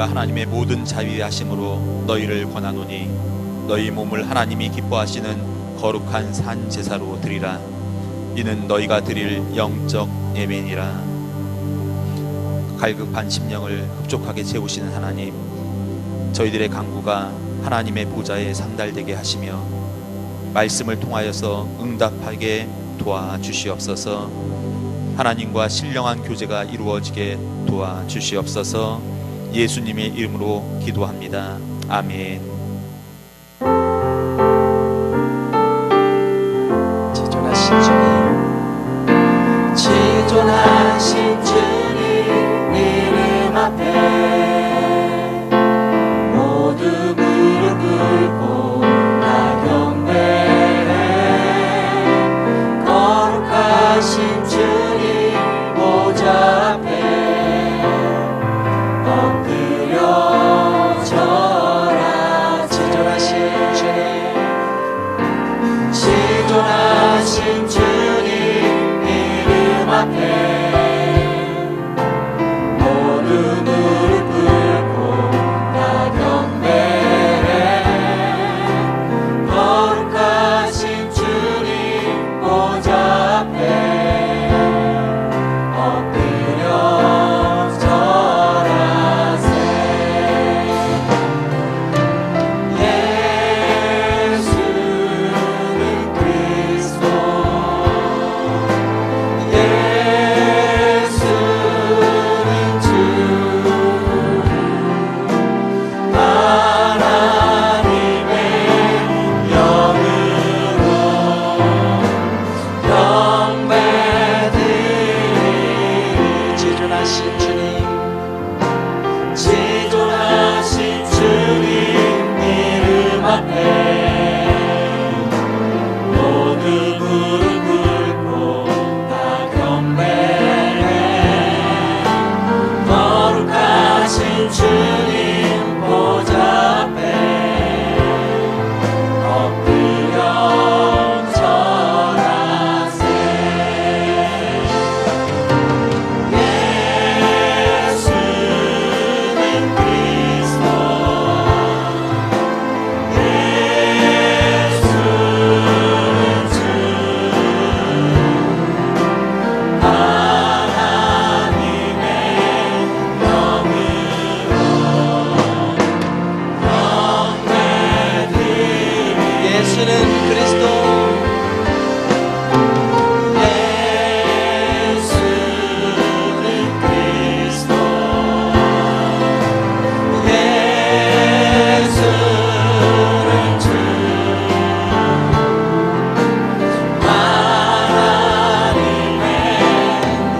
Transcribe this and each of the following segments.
내가 하나님의 모든 자비하심으로 너희를 권하노니 너희 몸을 하나님이 기뻐하시는 거룩한 산 제사로 드리라. 이는 너희가 드릴 영적 예배니라. 갈급한 심령을 흡족하게 채우시는 하나님, 저희들의 간구가 하나님의 보좌에 상달되게 하시며 말씀을 통하여서 응답하게 도와주시옵소서. 하나님과 신령한 교제가 이루어지게 도와주시옵소서. 예수님의 이름으로 기도합니다. 아멘. 지존하신 주님, 지존하신 주님 이름 앞에 모두 무릎 꿇고 다 경배해. 거룩하신 주님 보좌 앞에 엎드려 절하. 지존하신 주님, 지존하신 주님 이름 앞에 모두 무릎 꿇고 다 경배해. 거룩하신 주님 보좌 앞에 엎드려 절하세. 예수는 그리스도, 예수는 주, 하나님의 영으로 경배드리리. 지존하신 주님, 지존하신 주님 이름 앞에 모두 무릎 꿇고 다 경배해. 거룩하신 주님 보좌 앞에 엎드려 절하세. 예수는 그리스도, 예수는 주, 하나님의 영으로 경배드리리. 예수는 그리스도, 예수는 그리스도, 예수는 주, 하나님의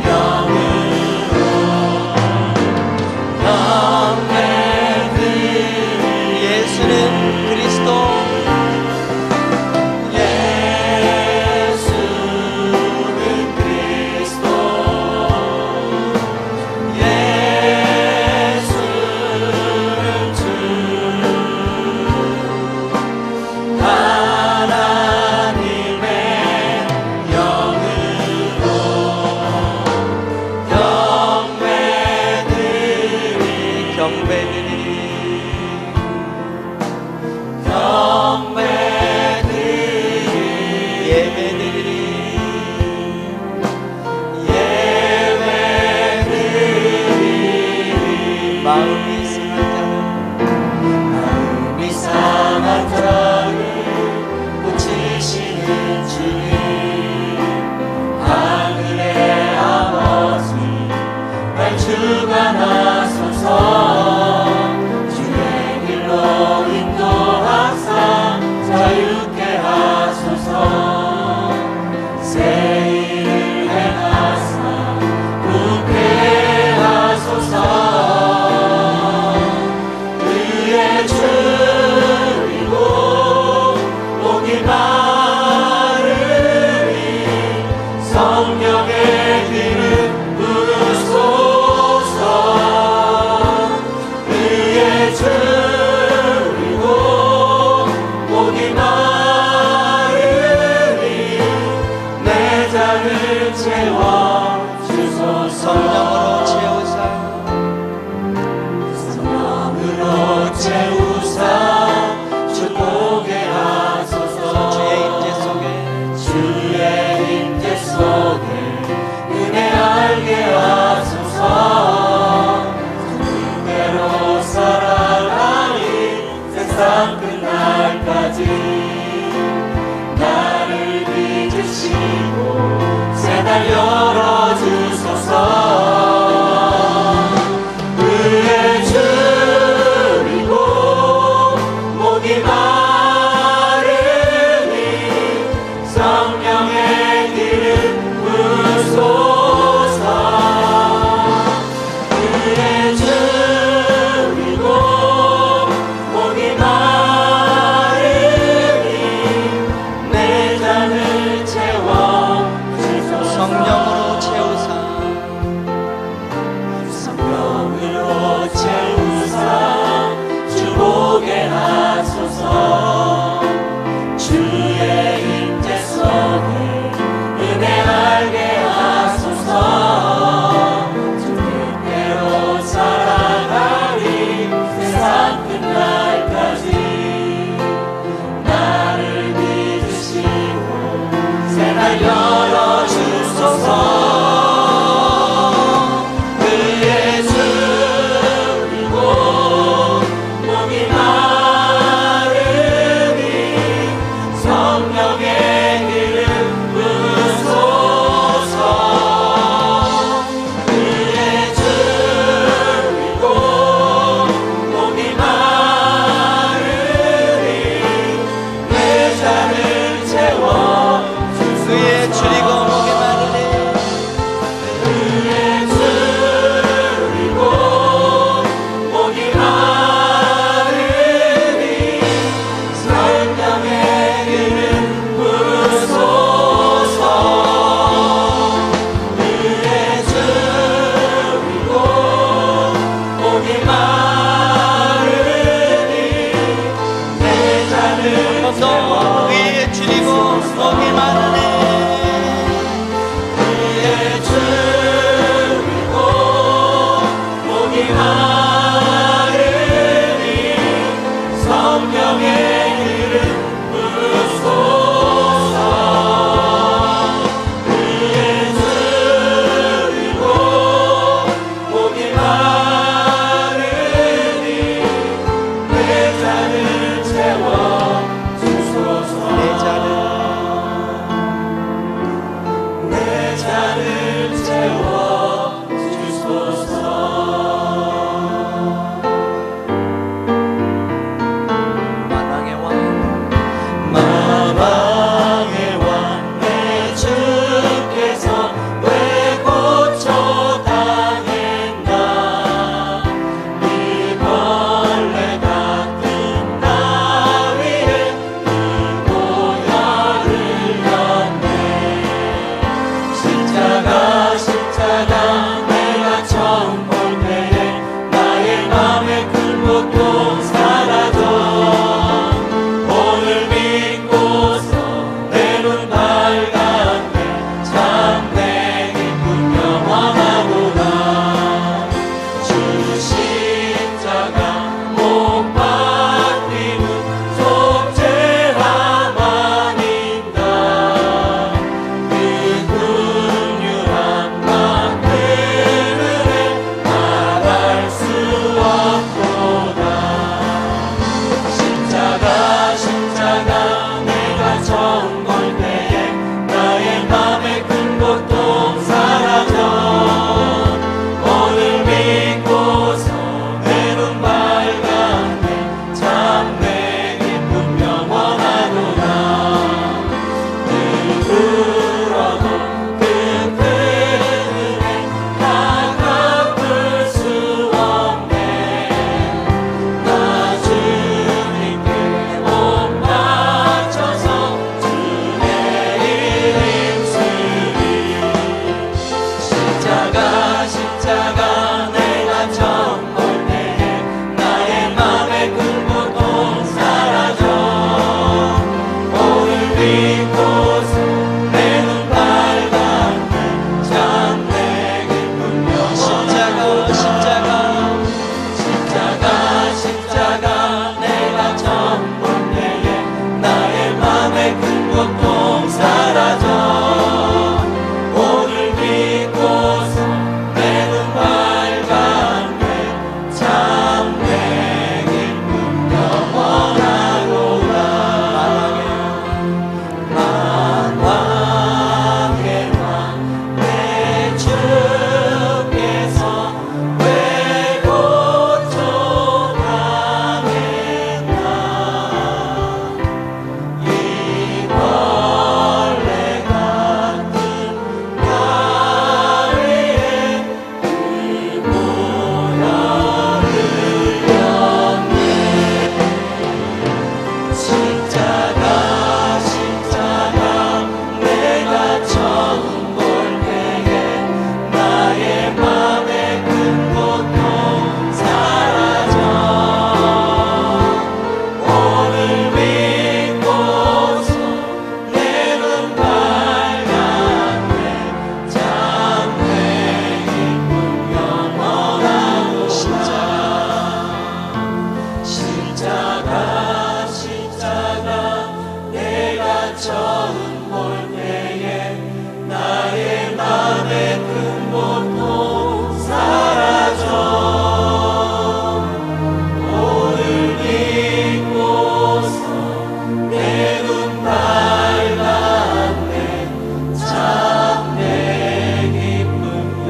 영으로 경배드리리. 예수는 그리스도, 예수는 열어주소서. 의의 줄이고 목이 마르니 성령의 길을 부소서. 의의 줄이고 목이 마르니 내 잔을 채워주소서. 성령으로 채우사 성령으로 채우사 주보게 하소서. 주의 임재 속에 은혜 알게 하소서. 주 뜻대로 살아가리 세상 끝날까지. 나를 믿으시고 새날 열어주소서. 의의 줄이고 목이 마르니 성령의 길을 부소서. 의의 줄이고 목이 마르니 내 잔을 채워주소서. 의에 줄이고 목에 마르네 의의 줄이고 목이 마르니 성령의 길을 부소서. 의의 줄이고 목이 마르니 내 잔을 너 의에 줄이고 목에 마르네 의의 줄이고 목이 마르니 성령의 길을 부소서. 의의 줄이고 목이 마르니 내 잔을 채워주소서. 내 잔을 내 잔을 채워주소서. 만왕의 왕 만왕의 왕 내 주께서 왜 고초당했나. 이 벌레 같은 나 위에 보혈을 흘렸네. 십자가 내가 처음 볼 때에 나의 맘의 큰 고통 사라져. 오늘 믿고서 내 눈 밝았네. 참 내 기쁨 영원하구나. 주 십자가 못 박히는 속죄함 아닌가. 그 긍휼한 만큼 은혜 말할 수 없도다. 십자가 내가 처음 볼 때에 나의 맘의 큰 고통 사라져. 오늘 믿고서 내 눈 밝았네. 참 내 기쁨 영원하구나. 누구로도 그 큰 은혜 다 갚을 수 없네. 나 주님께 못 맞춰서 주의 일 힘쓰리. 십자가 내가 처음 볼 때에 나의 맘의 큰 고통 사라져. 오늘 믿고서 내 눈 밝았네. 참 내 기쁨 영원하구나. 십자가 내가 처음 볼 때에 나의 맘의 큰 고통 사라져. 오늘 믿고서 내 눈 밝았네. 참 내 기쁨 영원하구나. 만왕의 왕 내 처음 볼 때에 나의 맘의 큰 고통 사라져 오늘 믿고서 내 눈 밝았네 참 내 기쁨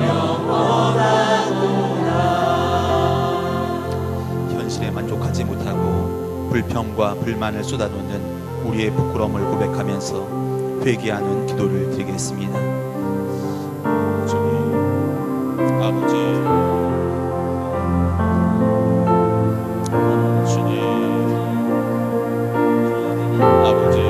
영원하구나. 현실에 만족하지 못하고 불평과 불만을 쏟아놓는 우리의 부끄러움을 고백하면서 회개하는 기도를 드리겠습니다. 주님, 아버지, 주님, 아버지,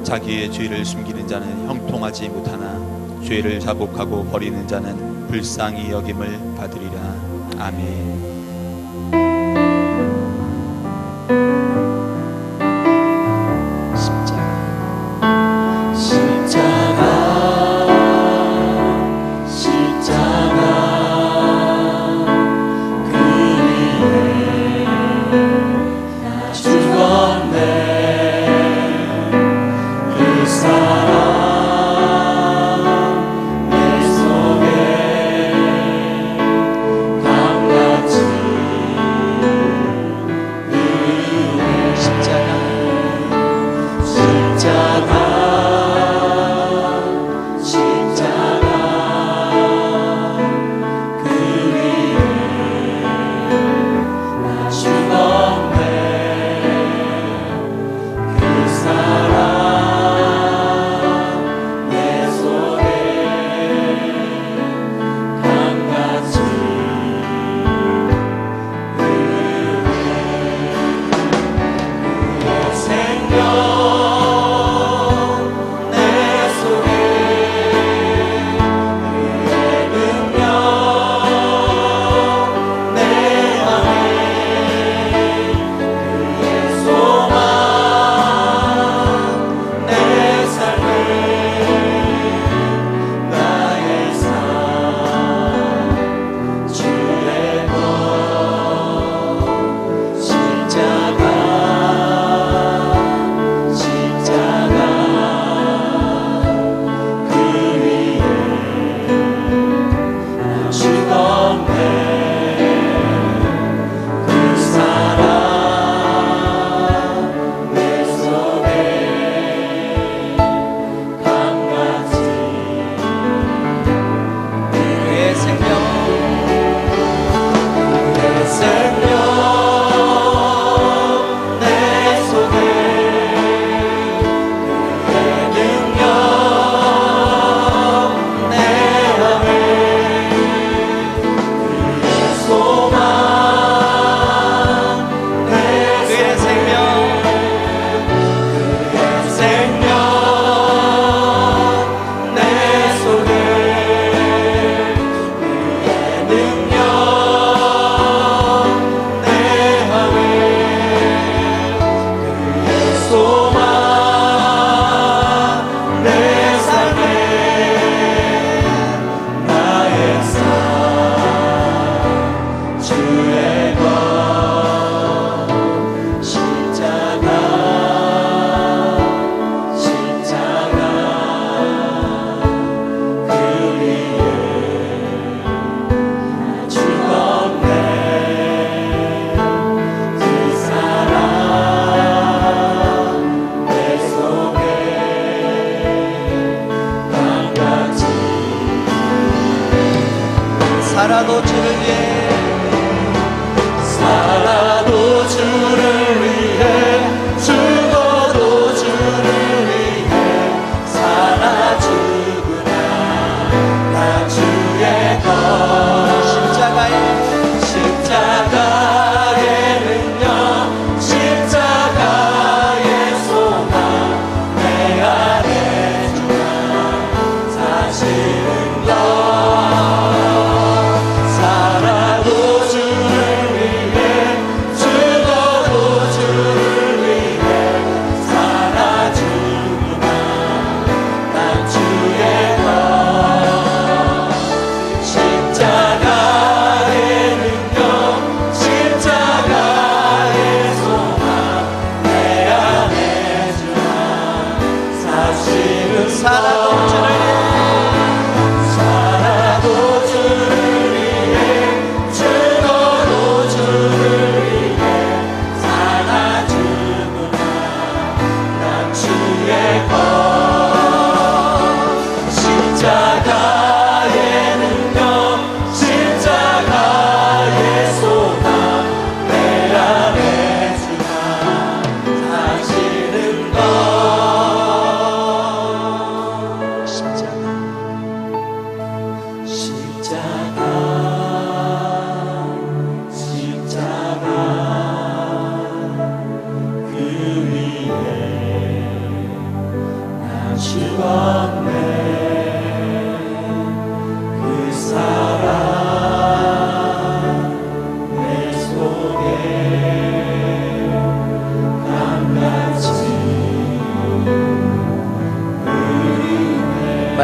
자기의 죄를 숨기는 자는 형통하지 못하나 죄를 자복하고 버리는 자는 불쌍히 여김을 받으리라. 아멘. 사랑 내 속에 강같이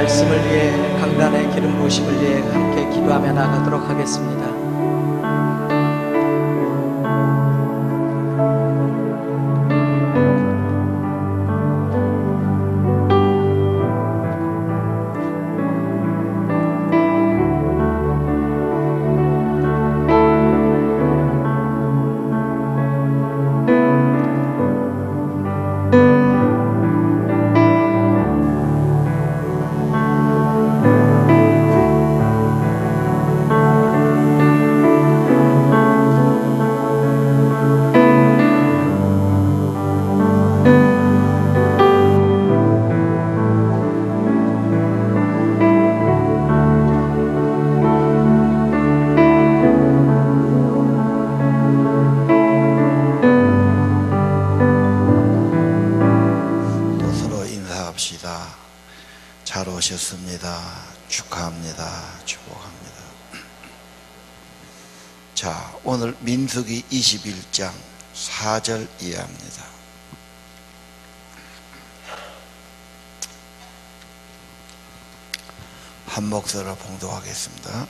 말씀을 위해 강단의 기름 부으심을 위해 함께 기도하며 나가도록 하겠습니다. 잘 오셨습니다. 축하합니다. 축복합니다. 자, 오늘 민수기 21장 4절 이해합니다. 한 목소리로 봉독하겠습니다.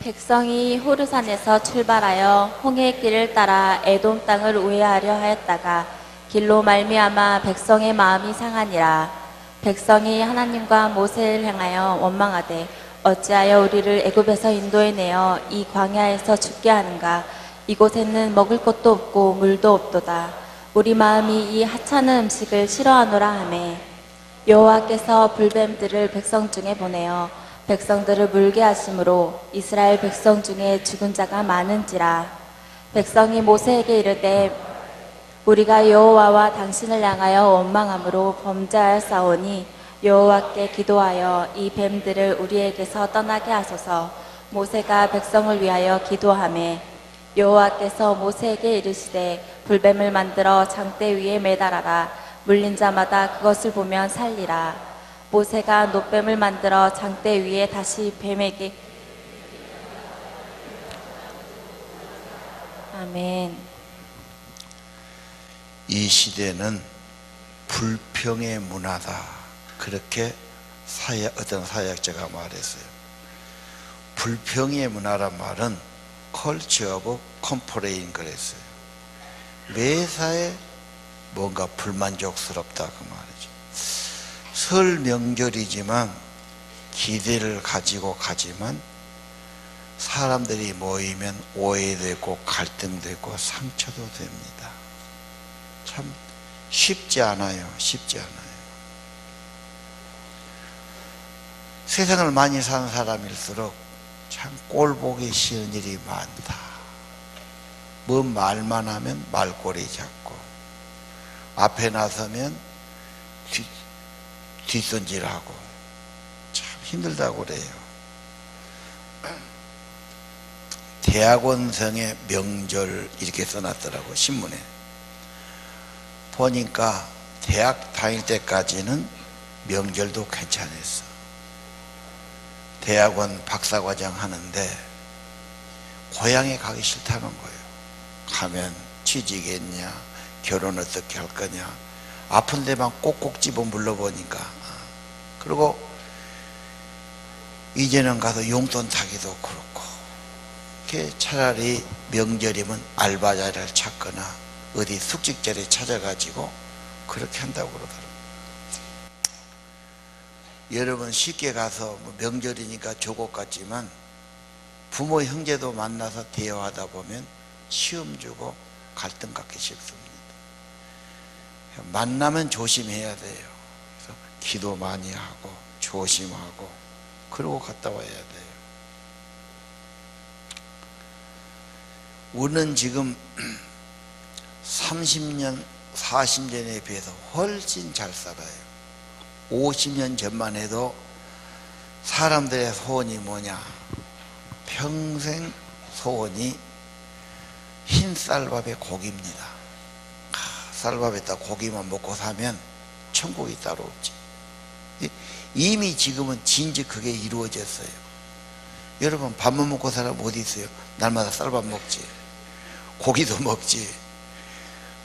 백성이 호르산에서 출발하여 홍해 길을 따라 에돔 땅을 우회하려 하였다가 길로 말미암아 백성의 마음이 상하니라. 백성이 하나님과 모세를 향하여 원망하되 어찌하여 우리를 애굽에서 인도해내어 이 광야에서 죽게 하는가. 이곳에는 먹을 것도 없고 물도 없도다. 우리 마음이 이 하찮은 음식을 싫어하노라 하매 여호와께서 불뱀들을 백성 중에 보내어 백성들을 물게 하심으로 이스라엘 백성 중에 죽은 자가 많은지라. 백성이 모세에게 이르되 우리가 여호와와 당신을 향하여 원망함으로 범죄하였사오니 여호와께 기도하여 이 뱀들을 우리에게서 떠나게 하소서. 모세가 백성을 위하여 기도하매 여호와께서 모세에게 이르시되 불뱀을 만들어 장대 위에 매달아라. 물린 자마다 그것을 보면 살리라. 모세가 놋뱀을 만들어 장대 위에 다시 뱀에게 아멘. 이 시대는 불평의 문화다. 그렇게 어떤 사역자가 말했어요. 불평의 문화란 말은 컬처 오브 컴플레인 그랬어요. 매사에 뭔가 불만족스럽다 그 말이죠. 설 명절이지만 기대를 가지고 가지만 사람들이 모이면 오해도 있고 갈등도 있고 상처도 됩니다. 참 쉽지 않아요. 쉽지 않아요. 세상을 많이 사는 사람일수록 참 꼴보기 싫은 일이 많다. 뭐 말만 하면 말꼬리 잡고 앞에 나서면 뒷손질하고 참 힘들다고 그래요. 대학원생의 명절 이렇게 써놨더라고 신문에. 보니까 대학 다닐 때까지는 명절도 괜찮았어. 대학원 박사과정 하는데 고향에 가기 싫다는 거예요. 가면 취직했냐, 결혼 어떻게 할 거냐, 아픈 데만 꼭꼭 집어 물러보니까. 그리고 이제는 가서 용돈 타기도 그렇고, 이렇게 차라리 명절이면 알바자를 찾거나 어디 숙직자리 찾아가지고 그렇게 한다고 그러더라고요. 여러분 쉽게 가서 명절이니까 조국 같지만 부모 형제도 만나서 대화하다 보면 시험 주고 갈등 갖기 쉽습니다. 만나면 조심해야 돼요. 그래서 기도 많이 하고 조심하고 그러고 갔다 와야 돼요. 우리는 지금 30년, 40년에 비해서 훨씬 잘 살아요. 50년 전만 해도 사람들의 소원이 뭐냐? 평생 소원이 흰 쌀밥에 고기입니다. 쌀밥에다 고기만 먹고 사면 천국이 따로 없지. 이미 지금은 진즉 그게 이루어졌어요. 여러분 밥만 먹고 사람 어디 있어요? 날마다 쌀밥 먹지. 고기도 먹지.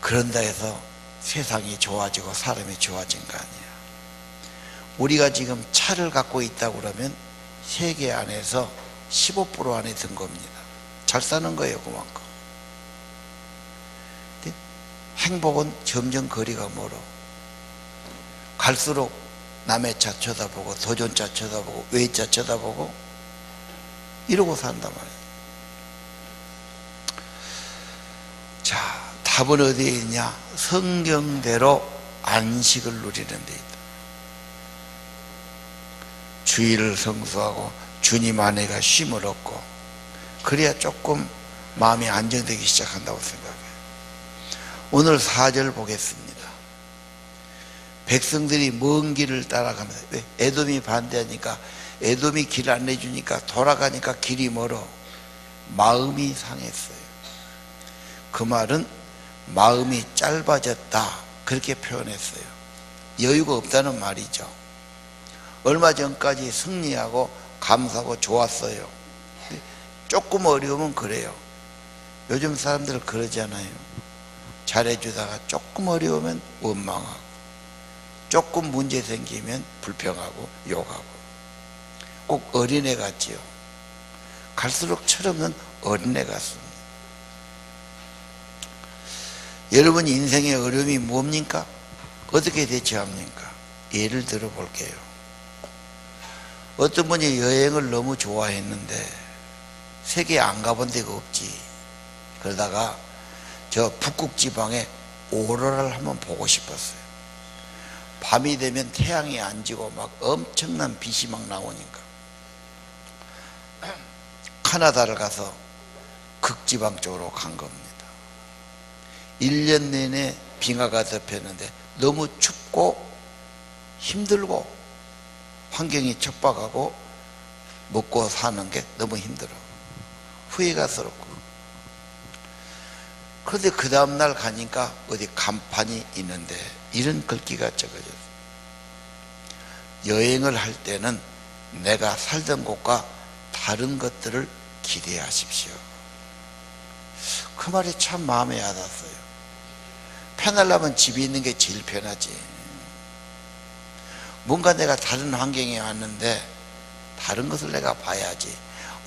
그런다 해서 세상이 좋아지고 사람이 좋아진 거 아니야. 우리가 지금 차를 갖고 있다고 그러면 세계 안에서 15% 안에 든 겁니다. 잘 사는 거예요, 그만큼. 근데 행복은 점점 거리가 멀어. 갈수록 남의 차 쳐다보고 도전차 쳐다보고 외차 쳐다보고 이러고 산단 말이에요. 자, 답은 어디에 있냐? 성경대로 안식을 누리는 데 있다. 주의를 성수하고 주님 안에가 쉼을 얻고 그래야 조금 마음이 안정되기 시작한다고 생각해요. 오늘 4절 보겠습니다. 백성들이 먼 길을 따라가면서, 왜? 에돔이 반대하니까, 에돔이 길 안 내주니까 돌아가니까 길이 멀어. 마음이 상했어요. 그 말은 마음이 짧아졌다, 그렇게 표현했어요. 여유가 없다는 말이죠. 얼마 전까지 승리하고 감사하고 좋았어요. 조금 어려우면 그래요. 요즘 사람들 그러잖아요. 잘해주다가 조금 어려우면 원망하고, 조금 문제 생기면 불평하고 욕하고. 꼭 어린애 같지요. 갈수록 철없는 어린애 같습니다. 여러분 인생의 어려움이 뭡니까? 어떻게 대처합니까? 예를 들어 볼게요. 어떤 분이 여행을 너무 좋아했는데 세계에 안 가본 데가 없지. 그러다가 저 북극 지방에 오로라를 한번 보고 싶었어요. 밤이 되면 태양이 안 지고 막 엄청난 빛이 막 나오니까 카나다를 가서 극지방 쪽으로 간 겁니다. 1년 내내 빙하가 덮였는데 너무 춥고 힘들고 환경이 척박하고 먹고 사는 게 너무 힘들어. 후회가 스럽고. 그런데 그 다음날 가니까 어디 간판이 있는데 이런 글귀가 적어졌어요. 여행을 할 때는 내가 살던 곳과 다른 것들을 기대하십시오. 그 말이 참 마음에 와닿았어요. 편하려면 집에 있는 게 제일 편하지. 뭔가 내가 다른 환경에 왔는데 다른 것을 내가 봐야지.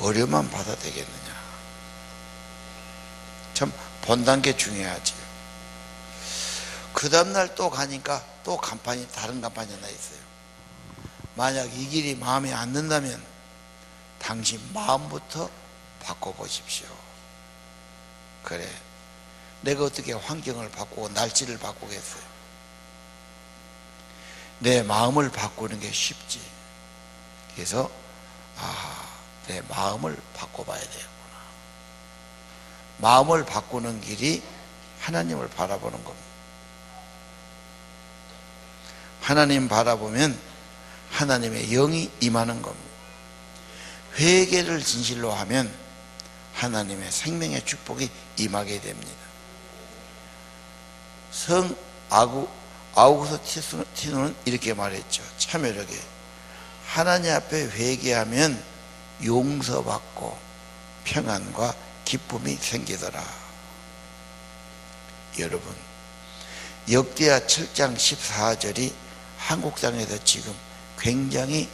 어려움만 봐도 되겠느냐. 참 본다는 게 중요하지요. 그 다음날 또 가니까 또 간판이, 다른 간판이 하나 있어요. 만약 이 길이 마음에 안 든다면 당신 마음부터 바꿔보십시오. 그래, 내가 어떻게 환경을 바꾸고 날씨를 바꾸겠어요? 내 마음을 바꾸는 게 쉽지. 그래서 내 마음을 바꿔봐야 되겠구나. 마음을 바꾸는 길이 하나님을 바라보는 겁니다. 하나님 바라보면 하나님의 영이 임하는 겁니다. 회개를 진실로 하면 하나님의 생명의 축복이 임하게 됩니다. 성 아우구스티노는 이렇게 말했죠. 참여하게 하나님 앞에 회개하면 용서받고 평안과 기쁨이 생기더라. 여러분, 역대하 7장 14절이 한국 땅에서 지금 굉장히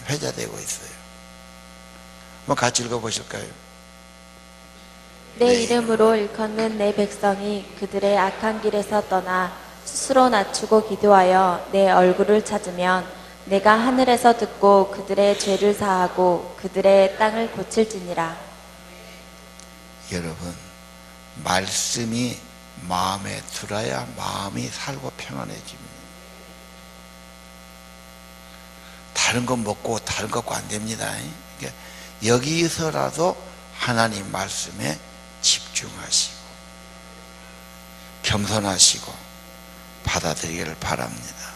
회자되고 있어요. 한번 같이 읽어보실까요? 내 이름으로 일컫는 내 백성이 그들의 악한 길에서 떠나 스스로 낮추고 기도하여 내 얼굴을 찾으면 내가 하늘에서 듣고 그들의 죄를 사하고 그들의 땅을 고칠지니라. 여러분, 말씀이 마음에 들어야 마음이 살고 평안해집니다. 다른 거 먹고 다른 거 갖고 안 됩니다. 그러니까 여기서라도 하나님 말씀에 집중하시고 겸손하시고 받아들이기를 바랍니다.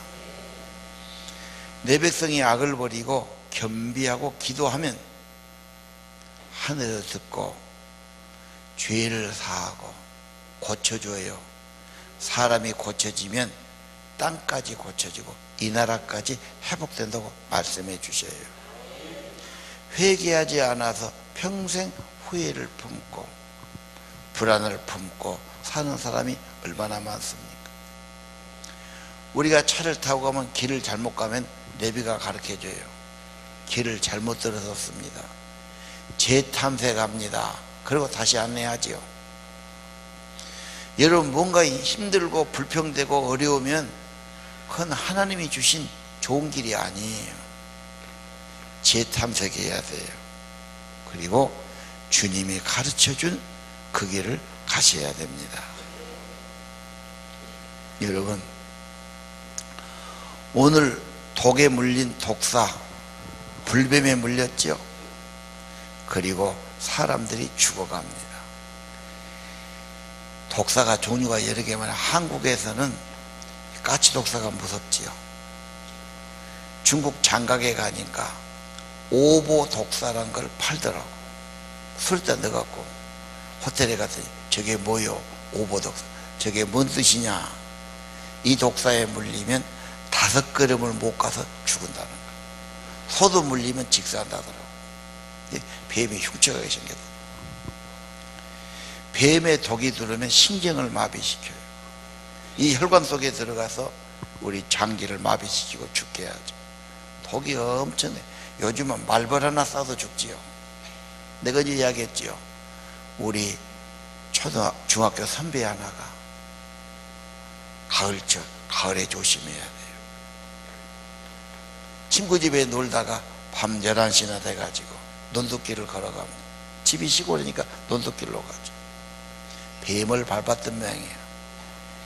내 백성이 악을 버리고 겸비하고 기도하면 하늘에서 듣고 죄를 사하고 고쳐줘요. 사람이 고쳐지면 땅까지 고쳐지고 이 나라까지 회복된다고 말씀해 주셔요. 회개하지 않아서 평생 후회를 품고 불안을 품고 사는 사람이 얼마나 많습니까? 우리가 차를 타고 가면 길을 잘못 가면 내비가 가르쳐줘요. 길을 잘못 들어섰습니다. 재탐색합니다. 그리고 다시 안내하지요. 여러분, 뭔가 힘들고 불평되고 어려우면 그건 하나님이 주신 좋은 길이 아니에요. 재탐색해야 돼요. 그리고 주님이 가르쳐준 그 길을 가셔야 됩니다. 여러분, 오늘 독에 물린 독사, 불뱀에 물렸죠. 그리고 사람들이 죽어갑니다. 독사가 종류가 여러 개만, 한국에서는 까치 독사가 무섭지요. 중국 장각에 가니까 오보 독사란 걸 팔더라고. 술에다 넣어갖고 호텔에 갔더니 저게 뭐요? 오보 독사. 저게 뭔 뜻이냐? 이 독사에 물리면 5걸음을 못 가서 죽은다는 거예요. 소도 물리면 직사한다더라고. 뱀이 흉측하게 생겼다. 뱀의 독이 들어오면 신경을 마비시켜요. 이 혈관 속에 들어가서 우리 장기를 마비시키고 죽게 하죠. 독이 엄청나요. 요즘은 말벌 하나 쏴도 죽지요. 내가 이제 이야기했지요. 우리 중학교 선배 하나가 가을에 조심해야 돼요. 친구 집에 놀다가 밤 11시나 돼가지고 논둑길을 걸어갑니다. 집이 시골이니까 논둑길로 가죠. 뱀을 밟았던 모양이에요.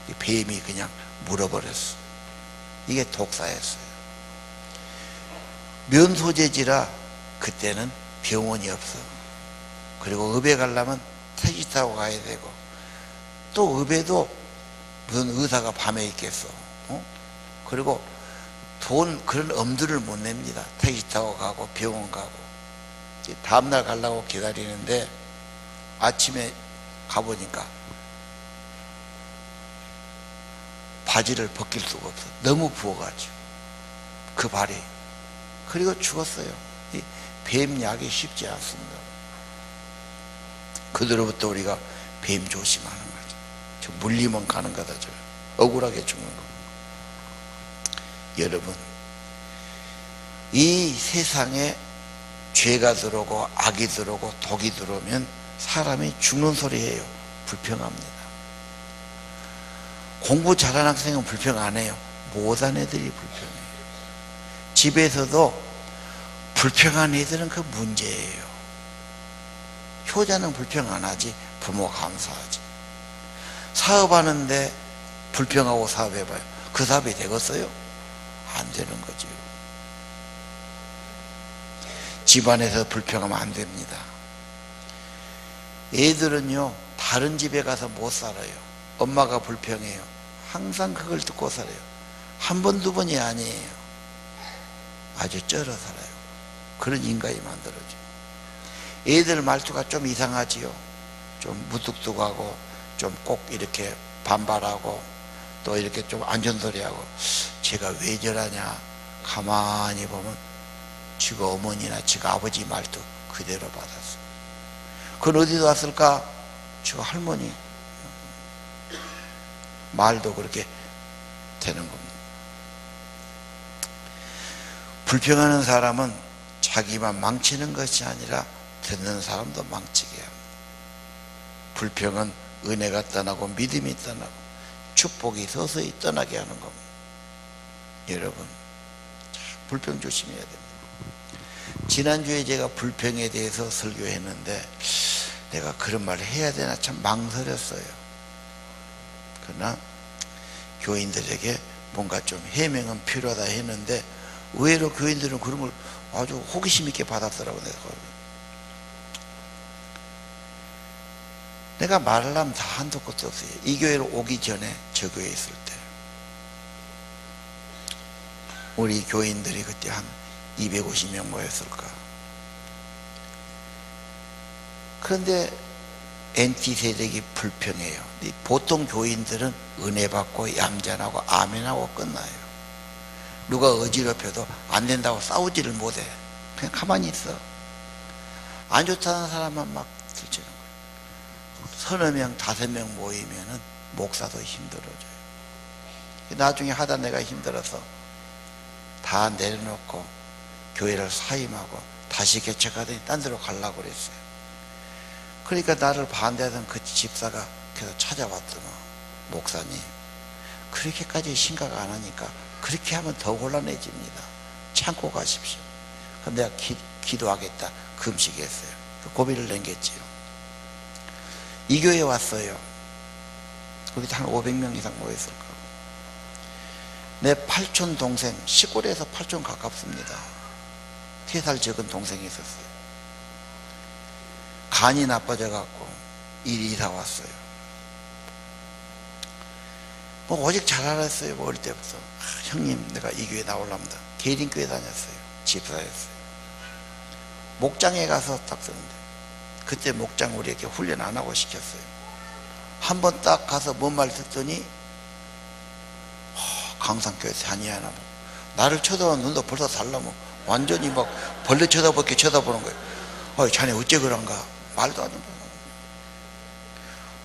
이 뱀이 그냥 물어버렸어. 이게 독사였어요. 면소재지라 그때는 병원이 없어. 그리고 읍에 가려면 택시 타고 가야 되고, 또 읍에도 무슨 의사가 밤에 있겠어. 그리고 그런 엄두를 못 냅니다. 택시 타고 가고 병원 가고. 다음날 가려고 기다리는데 아침에 가보니까 바지를 벗길 수가 없어. 너무 부어가지고 그 발이. 그리고 죽었어요. 이 뱀약이 쉽지 않습니다. 그대로부터 우리가 뱀 조심하는 거죠. 저 물리면 가는 거다. 저 억울하게 죽는 거. 여러분, 이 세상에 죄가 들어오고 악이 들어오고 독이 들어오면 사람이 죽는 소리예요. 불평합니다. 공부 잘하는 학생은 불평 안 해요. 못한 애들이 불평해요. 집에서도 불평한 애들은 그 문제예요. 효자는 불평 안 하지, 부모 감사하지. 사업하는데 불평하고 사업해봐요. 그 사업이 되겠어요? 안 되는 거죠. 집안에서 불평하면 안 됩니다. 애들은요, 다른 집에 가서 못 살아요. 엄마가 불평해요. 항상 그걸 듣고 살아요. 한 번, 두 번이 아니에요. 아주 쩔어 살아요. 그런 인간이 만들어져요. 애들 말투가 좀 이상하지요. 좀 무뚝뚝하고, 좀 꼭 이렇게 반발하고, 또 이렇게 좀 안전소리하고. 제가 왜 저러냐? 가만히 보면 지가 어머니나 지가 아버지 말투 그대로 받았어. 그건 어디서 왔을까? 지가 할머니 말도 그렇게 되는 겁니다. 불평하는 사람은 자기만 망치는 것이 아니라 듣는 사람도 망치게 합니다. 불평은 은혜가 떠나고 믿음이 떠나고 축복이 서서히 떠나게 하는 겁니다. 여러분, 불평 조심해야 됩니다. 지난주에 제가 불평에 대해서 설교했는데 내가 그런 말을 해야 되나 참 망설였어요. 그러나 교인들에게 뭔가 좀 해명은 필요하다 했는데 의외로 교인들은 그런 걸 아주 호기심 있게 받았더라고요. 내가 말을 하면 다 한도 끝도 없어요. 이 교회로 오기 전에 저 교회에 있을 때 우리 교인들이 그때 한 250명 모였을까. 그런데 NT세력이 불평해요. 보통 교인들은 은혜 받고 얌전하고 아멘하고 끝나요. 누가 어지럽혀도 안 된다고 싸우지를 못해. 그냥 가만히 있어. 안 좋다는 사람만 막 들치는 거예요. 서너 명, 5명 모이면은 목사도 힘들어져요. 나중에 하다 내가 힘들어서 다 내려놓고 교회를 사임하고 다시 개척하더니 딴 데로 가려고 그랬어요. 그러니까 나를 반대하던 그 집사가 계속 찾아왔더만, 목사님 그렇게까지 심각 안 하니까 그렇게 하면 더 곤란해집니다. 참고 가십시오. 그럼 내가 기도하겠다 금식했어요. 그 고비를 남겼지요. 이 교회에 왔어요. 거기 한 500명 이상 모였을 거고. 내 8촌 동생, 시골에서 8촌 가깝습니다. 3살 적은 동생이 있었어요. 간이 나빠져 갖고 이사 왔어요. 뭐 오직 잘 알았어요. 뭐 어릴 때부터. 형님, 내가 이 교회 나오랍니다. 계린교회 다녔어요. 집사였어요. 목장에 가서 딱 쓰는데, 그때 목장 우리에게 훈련 안 하고 시켰어요. 한 번 딱 가서 뭔 말 듣더니 강산교회에서 아니야. 나를 쳐다보는 눈도 벌써 달라면 완전히 막 벌레 쳐다보게 쳐다보는 거예요. 자네 어째 그런가? 말도 안 된다.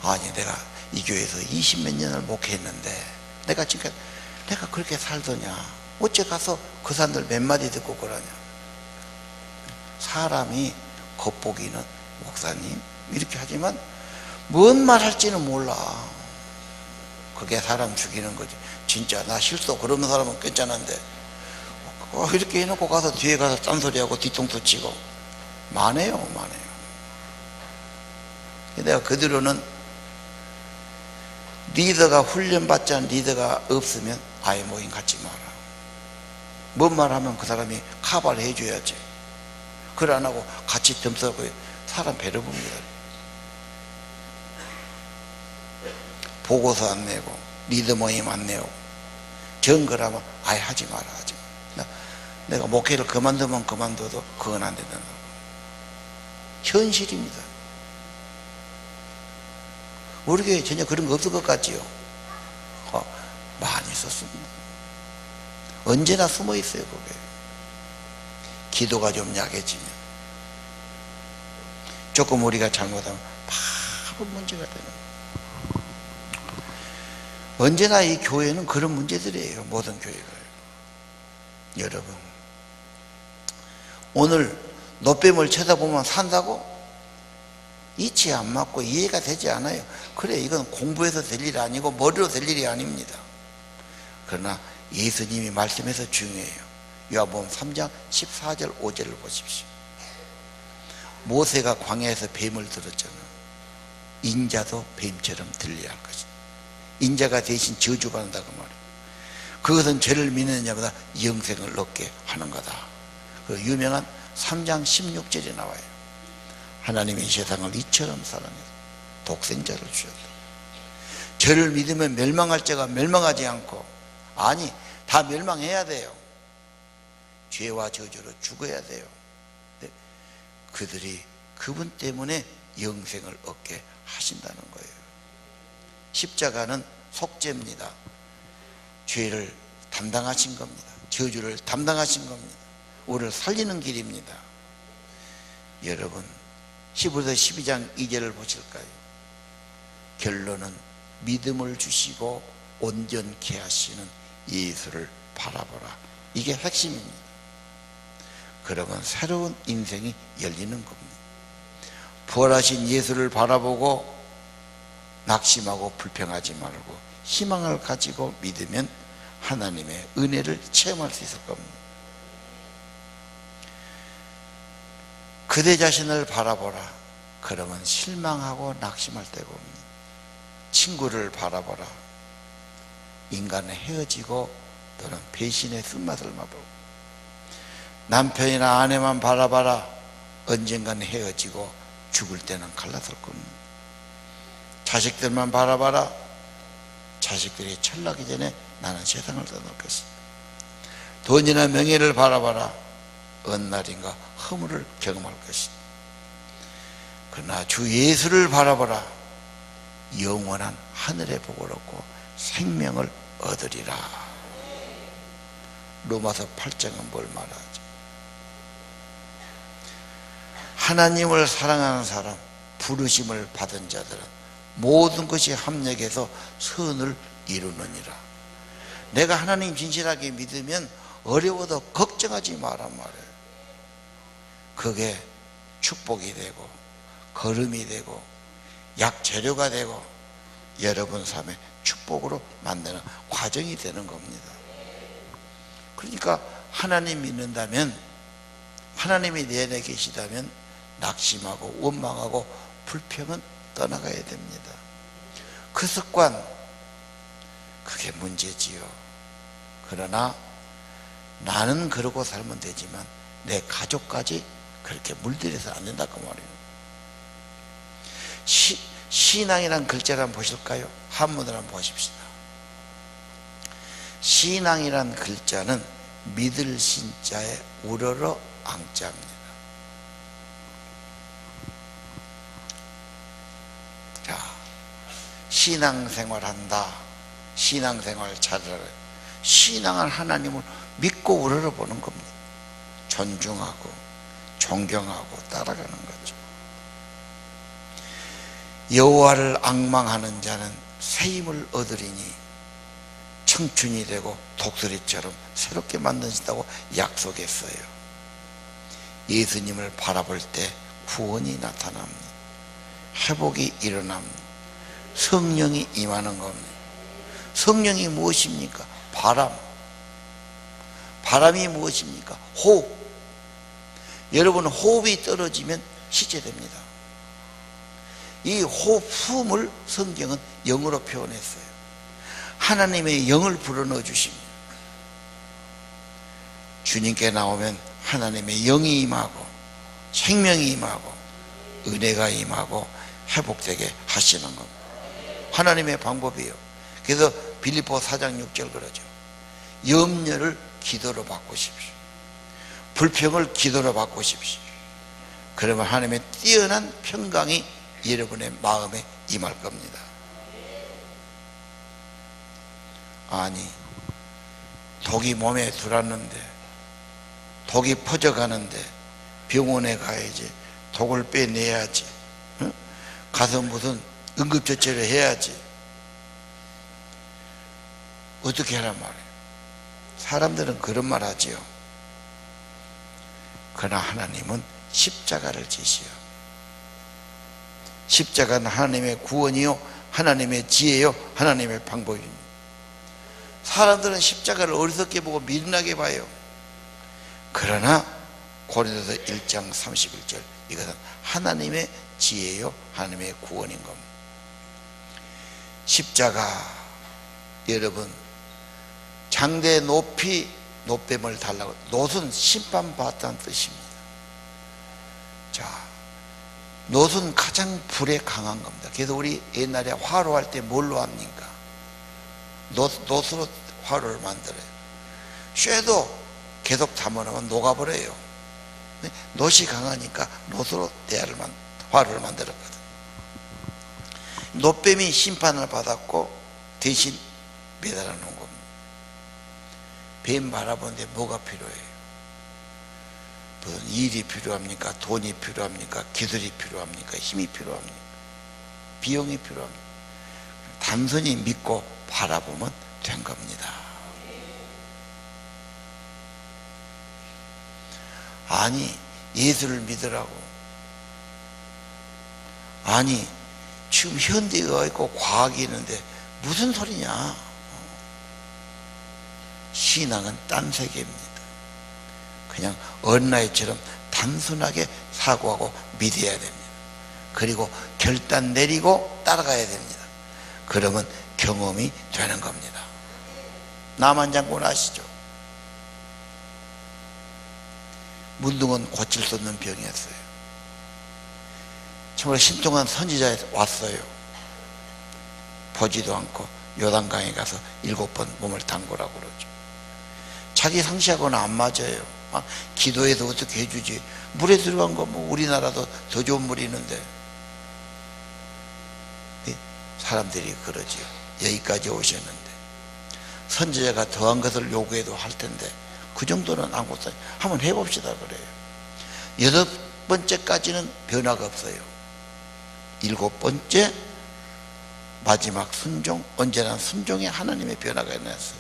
아니, 내가 이 교회에서 20몇 년을 목회했는데 내가 지금 내가 그렇게 살더냐? 어째 가서 그 사람들 몇 마디 듣고 그러냐? 사람이 겉보기는 목사님 이렇게 하지만 뭔 말 할지는 몰라. 그게 사람 죽이는 거지. 진짜 나 실수 그러는 사람은 괜찮은데 이렇게 해놓고 가서 뒤에 가서 딴소리하고 뒤통수 치고 많아요. 내가 그 뒤로는 리더가 훈련받지 않은 리더가 없으면 아예 모임 갖지 마라. 뭔 말하면 그 사람이 카바를 해줘야지. 그걸 안 하고 같이 덤싸고 사람 배려 봅니다. 보고서 안 내고 리더 모임 안 내고 정거라면 아예 하지 마라. 내가 목회를 그만두면 그만둬도 그건 안 된다고. 현실입니다. 우리 교회에 전혀 그런 거 없을 것 같지요? 많이 썼습니다. 언제나 숨어 있어요. 그게 기도가 좀 약해지면, 조금 우리가 잘못하면 바로 문제가 되는 거예요. 언제나 이 교회는 그런 문제들이에요. 모든 교회가. 여러분, 오늘 노뱀을 쳐다보면 산다고? 이치에 안 맞고 이해가 되지 않아요. 그래, 이건 공부해서 될 일이 아니고 머리로 될 일이 아닙니다. 그러나 예수님이 말씀해서 중요해요. 요한복음 3장 14절 5절을 보십시오. 모세가 광야에서 뱀을 들었잖아. 인자도 뱀처럼 들려야 할 것이다. 인자가 대신 저주받는다 그 말이에요. 그것은 죄를 믿느냐보다 영생을 얻게 하는 거다. 그 유명한 3장 16절에 나와요. 하나님이 세상을 이처럼 사랑해서 독생자를 주셨다. 저를 믿으면 멸망할 자가 멸망하지 않고, 아니 다 멸망해야 돼요. 죄와 저주로 죽어야 돼요. 그들이 그분 때문에 영생을 얻게 하신다는 거예요. 십자가는 속죄입니다. 죄를 담당하신 겁니다. 저주를 담당하신 겁니다. 우리를 살리는 길입니다. 여러분, 히브리서 12장 2절을 보실까요? 결론은 믿음을 주시고 온전케 하시는 예수를 바라보라. 이게 핵심입니다. 그러면 새로운 인생이 열리는 겁니다. 부활하신 예수를 바라보고 낙심하고 불평하지 말고 희망을 가지고 믿으면 하나님의 은혜를 체험할 수 있을 겁니다. 그대 자신을 바라보라. 그러면 실망하고 낙심할 데가 없습니다. 친구를 바라보라. 인간은 헤어지고 또는 배신의 쓴맛을 맛보고, 남편이나 아내만 바라봐라. 언젠가는 헤어지고 죽을 때는 갈라설 겁니다. 자식들만 바라봐라. 자식들이 철나기 전에 나는 세상을 떠날 것이다. 돈이나 명예를 바라봐라. 어느 날인가 허물을 경험할 것이다. 그러나 주 예수를 바라봐라. 영원한 하늘의 복을 얻고 생명을 얻으리라. 로마서 8장은 뭘 말하죠? 하나님을 사랑하는 사람, 부르심을 받은 자들은 모든 것이 합력해서 선을 이루느니라. 내가 하나님 진실하게 믿으면 어려워도 걱정하지 마란 말이에요. 그게 축복이 되고 걸음이 되고 약재료가 되고 여러분 삶의 축복으로 만드는 과정이 되는 겁니다. 그러니까 하나님 믿는다면, 하나님이 내 안에 계시다면 낙심하고 원망하고 불평은 떠나가야 됩니다. 그 습관, 그게 문제지요. 그러나 나는 그러고 살면 되지만 내 가족까지 그렇게 물들여서 안 된다고 말이에요. 신앙이란 글자를 한번 보실까요? 한문을 한번 보십시다. 신앙이란 글자는 믿을 신자에 우러러 앙자입니다. 자, 신앙생활 한다, 신앙생활 잘하라. 신앙을 하나님을 믿고 우러러 보는 겁니다. 존중하고 존경하고 따라가는 거죠. 여호와를 앙망하는 자는 새 힘을 얻으리니 청춘이 되고 독수리처럼 새롭게 만드신다고 약속했어요. 예수님을 바라볼 때 구원이 나타납니다. 회복이 일어납니다. 성령이 임하는 겁니다. 성령이 무엇입니까? 바람이 무엇입니까? 호흡. 여러분, 호흡이 떨어지면 시체됩니다. 이 호흡을 성경은 영으로 표현했어요. 하나님의 영을 불어넣어 주십니다. 주님께 나오면 하나님의 영이 임하고 생명이 임하고 은혜가 임하고 회복되게 하시는 겁니다. 하나님의 방법이에요. 그래서 빌립보 4장 6절 그러죠. 염려를 기도로 바꾸십시오. 불평을 기도로 바꾸십시오. 그러면 하나님의 뛰어난 평강이 여러분의 마음에 임할 겁니다. 아니, 독이 몸에 들어왔는데, 독이 퍼져가는데 병원에 가야지, 독을 빼내야지, 응? 가서 무슨 응급처치를 해야지, 어떻게 하란 말이에요? 사람들은 그런 말 하지요. 그러나 하나님은 십자가를 지시요. 십자가는 하나님의 구원이요, 하나님의 지혜요, 하나님의 방법입니다. 사람들은 십자가를 어리석게 보고 미련하게 봐요. 그러나 고린도서 1장 31절, 이것은 하나님의 지혜요, 하나님의 구원인 겁니다. 십자가, 여러분, 장대 높이 노뱀을 달라고, 놋은 심판받다는 뜻입니다. 자, 놋은 가장 불에 강한 겁니다. 그래서 우리 옛날에 화로할 때 뭘로 합니까? 놋으로 화로를 만들어요. 쇠도 계속 담아놓으면 녹아버려요. 놋이 강하니까 놋으로 화로를 만들었거든. 놋뱀이 심판을 받았고 대신 매달아 놓은 겁니다. 뱀 바라보는데 뭐가 필요해요? 무슨 일이 필요합니까? 돈이 필요합니까? 기술이 필요합니까? 힘이 필요합니까? 비용이 필요합니까? 단순히 믿고 바라보면 된 겁니다. 아니, 예수를 믿으라고. 아니, 지금 현대가 있고 과학이 있는데 무슨 소리냐? 신앙은 딴 세계입니다. 그냥 어린아이처럼 단순하게 사고하고 믿어야 됩니다. 그리고 결단 내리고 따라가야 됩니다. 그러면 경험이 되는 겁니다. 남한 장군 아시죠? 문둥은 고칠 수 없는 병이었어요. 정말 신통한 선지자에 왔어요. 보지도 않고 요단강에 가서 7번 몸을 담그라고 그러죠. 자기 상시하고는 안 맞아요. 기도해도 어떻게 해주지? 물에 들어간 거 뭐 우리나라도 더 좋은 물이 있는데. 사람들이 그러지요. 여기까지 오셨는데 선지자가 더한 것을 요구해도 할 텐데 그 정도는 아무것도 한번 해봅시다 그래요. 8번째까지는 변화가 없어요. 7번째 마지막 순종, 언제나 순종의 하나님의 변화가 일어났어요.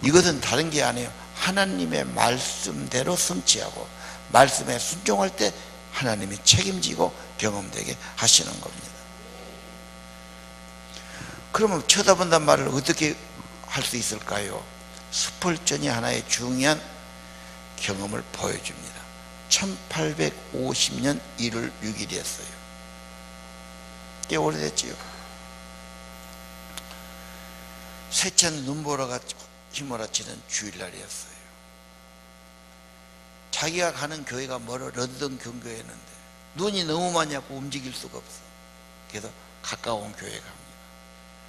이것은 다른 게 아니에요. 하나님의 말씀대로 성취하고 말씀에 순종할 때 하나님이 책임지고 경험되게 하시는 겁니다. 그러면 쳐다본단 말을 어떻게 할 수 있을까요? 스펄전이 하나의 중요한 경험을 보여줍니다. 1850년 1월 6일이었어요. 꽤 오래됐지요. 세찬 눈보라가 휘몰아치는 주일날이었어요. 자기가 가는 교회가 멀어 런던 근교였는데 눈이 너무 많이 왔고 움직일 수가 없어. 그래서 가까운 교회에 갑니다.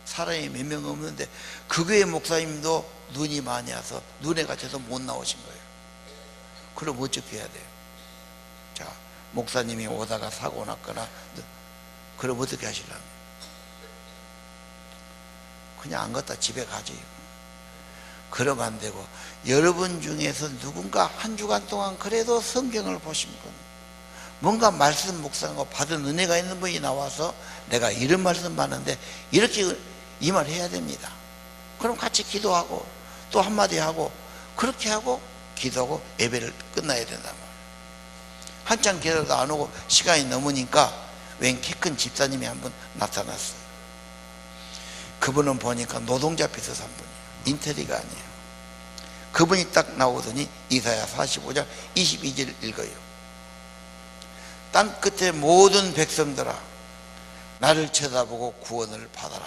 사람이 몇 명 없는데 그 교회 목사님도 눈이 많이 와서 눈에 갇혀서 못 나오신 거예요. 그럼 어떻게 해야 돼요? 자, 목사님이 오다가 사고 났거나 그럼 어떻게 하시려면? 그냥 안 갔다 집에 가지. 그러면 안 되고, 여러분 중에서 누군가 한 주간 동안 그래도 성경을 보신 분, 뭔가 말씀 묵상하고 받은 은혜가 있는 분이 나와서 내가 이런 말씀 받는데 이렇게 이 말 해야 됩니다. 그럼 같이 기도하고 또 한마디 하고 그렇게 하고 기도하고 예배를 끝나야 된단 말이에요. 한참 기다려도 안 오고 시간이 넘으니까 웬 키 큰 집사님이 한 분 나타났어요. 그분은 보니까 노동자 빚을 산 분이에요. 인테리가 아니에요. 그분이 딱 나오더니 이사야 45장 22절 읽어요. 땅 끝의 모든 백성들아, 나를 쳐다보고 구원을 받아라.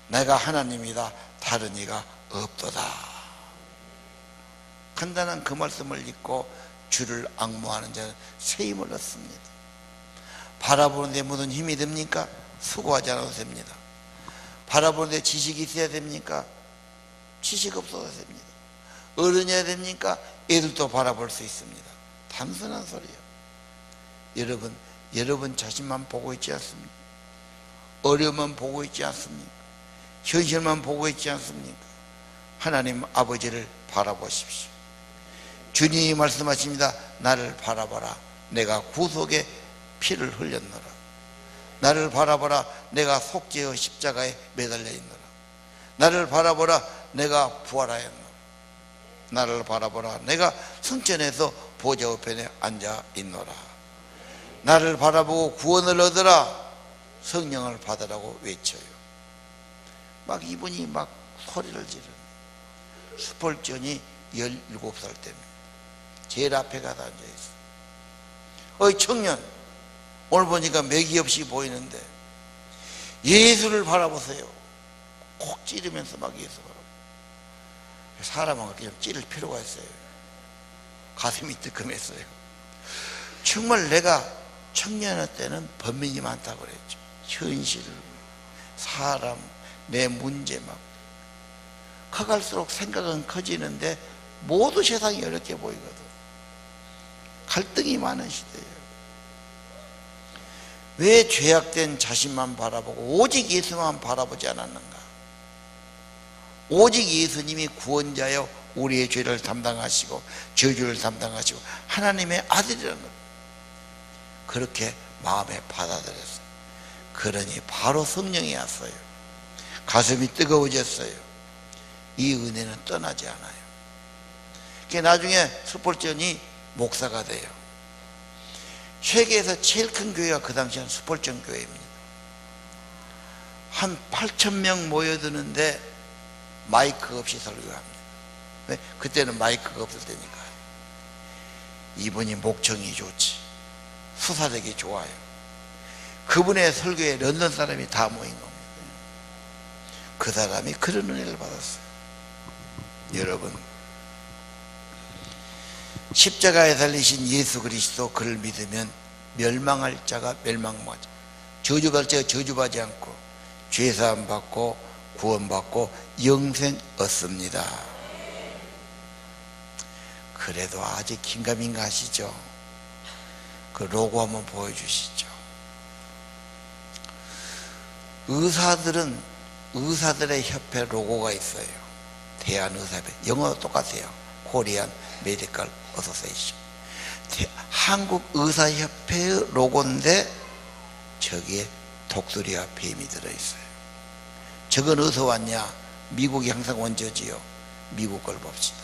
내가 하나님이다, 다른 이가 없도다. 간단한 그 말씀을 읽고 주를 앙모하는 자는 새 힘을 얻습니다. 바라보는 데 무슨 힘이 됩니까? 수고하지 않아도 됩니다. 바라보는 데 지식이 있어야 됩니까? 지식 없어도 됩니다. 어른이어야 됩니까? 애들도 바라볼 수 있습니다. 단순한 소리예요. 여러분 자신만 보고 있지 않습니까? 어려움만 보고 있지 않습니까? 현실만 보고 있지 않습니까? 하나님 아버지를 바라보십시오. 주님이 말씀하십니다. 나를 바라보라. 내가 구속의 피를 흘렸노라. 나를 바라보라. 내가 속죄의 십자가에 매달려 있노라. 나를 바라보라. 내가 부활하였노라. 나를 바라보라. 내가 승천해서 보좌 우편에 앉아 있노라. 나를 바라보고 구원을 얻으라. 성령을 받으라고 외쳐요. 막 이분이 막 소리를 지르는, 스펄전이 17살 때입니다. 제일 앞에 가서 앉아있어. 어이 청년, 오늘 보니까 맥이 없이 보이는데 예수를 바라보세요. 콕 찌르면서 막 예수 바라보고. 사람은 그렇게 좀 찌를 필요가 있어요. 가슴이 뜨끔했어요. 정말 내가 청년의 때는 번민이 많다고 그랬죠. 현실, 사람, 내 문제 막 커갈수록 생각은 커지는데 모두 세상이 어렵게 보이거든. 갈등이 많은 시대예요. 왜 죄악된 자신만 바라보고 오직 예수만 바라보지 않았는가? 오직 예수님이 구원자여 우리의 죄를 담당하시고 저주를 담당하시고 하나님의 아들이라는 것, 그렇게 마음에 받아들였어요. 그러니 바로 성령이 왔어요. 가슴이 뜨거워졌어요. 이 은혜는 떠나지 않아요. 그러니까 나중에 스펄전이 목사가 돼요. 세계에서 제일 큰 교회가 그 당시엔 스펄전 교회입니다. 한 8,000명 모여드는데 마이크 없이 설교합니다. 왜? 그때는 마이크가 없을 때니까. 이분이 목청이 좋지, 수사력이 좋아요. 그분의 설교에 런던 사람이 다 모인 겁니다. 그 사람이 그런 은혜를 받았어요. 여러분, 십자가에 달리신 예수 그리스도, 그를 믿으면 멸망할 자가 멸망하지, 저주받을 자가 저주받지 않고 죄사함 받고 구원받고 영생 얻습니다. 그래도 아직 긴가민가 하시죠? 그 로고 한번 보여주시죠. 의사들의 협회 로고가 있어요. 대한의사협회, 영어도 똑같아요. 코리안 메디컬 어소시에이션. 한국의사협회의 로고인데 저기에 독수리와 뱀이 들어있어요. 저건 어디서 왔냐? 미국이 항상 원조지요. 미국 걸 봅시다.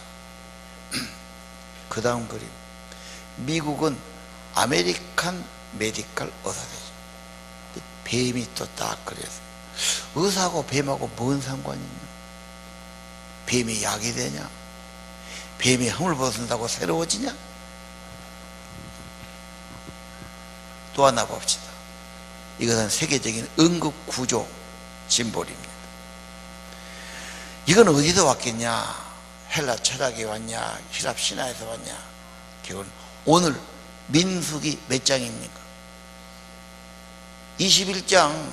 그 다음 그림. 미국은 아메리칸 메디컬 어사대죠. 뱀이 또 딱 그래서 의사하고 뱀하고 뭔 상관이 있냐? 뱀이 약이 되냐? 뱀이 흠을 벗는다고 새로워지냐? 또 하나 봅시다. 이것은 세계적인 응급구조 심볼입니다. 이건 어디서 왔겠냐? 헬라 철학에 왔냐? 히랍 신화에서 왔냐? 그건 오늘 민수기 몇 장입니까? 21장.